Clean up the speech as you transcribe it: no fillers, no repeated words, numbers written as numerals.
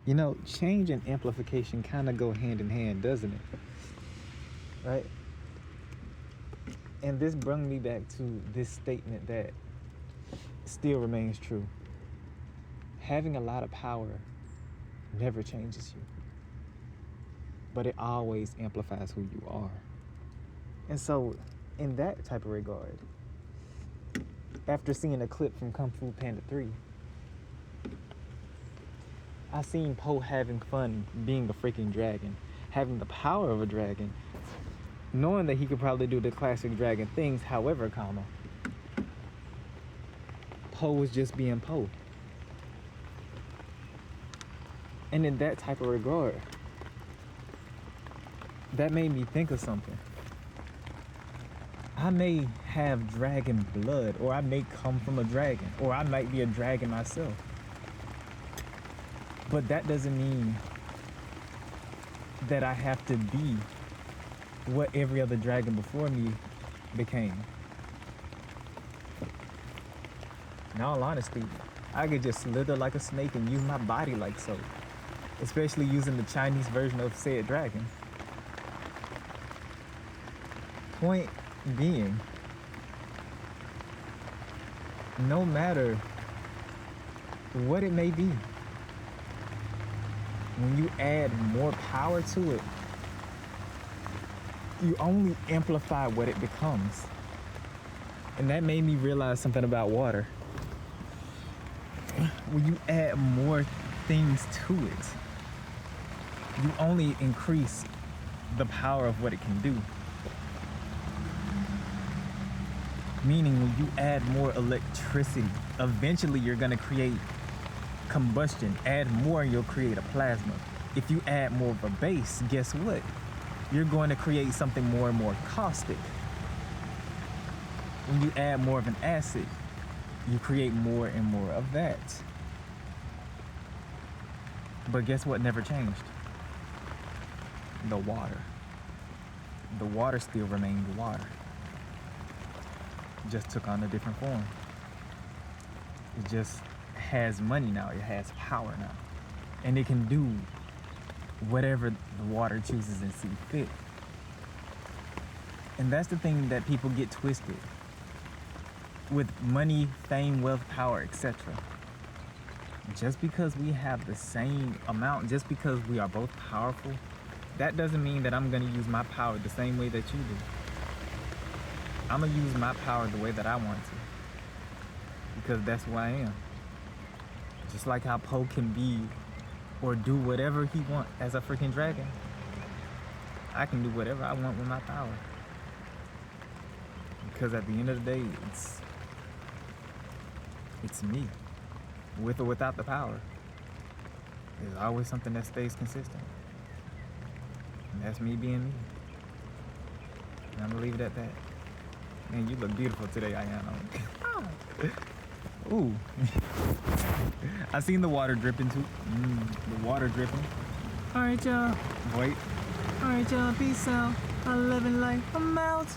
You know, change and amplification kind of go hand in hand, doesn't it? Right? And this brought me back to this statement that still remains true. Having a lot of power never changes you, but it always amplifies who you are. And so, in that type of regard, after seeing a clip from Kung Fu Panda 3, I seen Po having fun being a freaking dragon, having the power of a dragon, knowing that he could probably do the classic dragon things. However, Po was just being Po. And in that type of regard, that made me think of something. I may have dragon blood, or I may come from a dragon, or I might be a dragon myself. But that doesn't mean that I have to be what every other dragon before me became. In all honesty, I could just slither like a snake and use my body like so. Especially using the Chinese version of said dragon. Point being, no matter what it may be, when you add more power to it, you only amplify what it becomes. And that made me realize something about water. When you add more things to it, you only increase the power of what it can do. Meaning, when you add more electricity, eventually you're gonna create combustion. Add more and you'll create a plasma. If you add more of a base, guess what? You're going to create something more and more caustic. When you add more of an acid, you create more and more of that. But guess what never changed? The water. The water still remained water. It just took on a different form. It just has money now. It has power now. And it can do whatever the water chooses and see fit. And that's the thing that people get twisted with money, fame, wealth, power, etc. Just because we have the same amount, just because we are both powerful, that doesn't mean that I'm going to use my power the same way that you do. I'm going to use my power the way that I want to, because that's who I am. Just like how Po can be or do whatever he wants as a freaking dragon, I can do whatever I want with my power. Because at the end of the day, it's me. With or without the power, there's always something that stays consistent. And that's me being me. And I'm gonna leave it at that. Man, you look beautiful today, Ayano. Ooh. I seen the water dripping too. The water dripping. Alright, y'all. Wait. Alright, y'all. Peace out. I live in life. I'm out.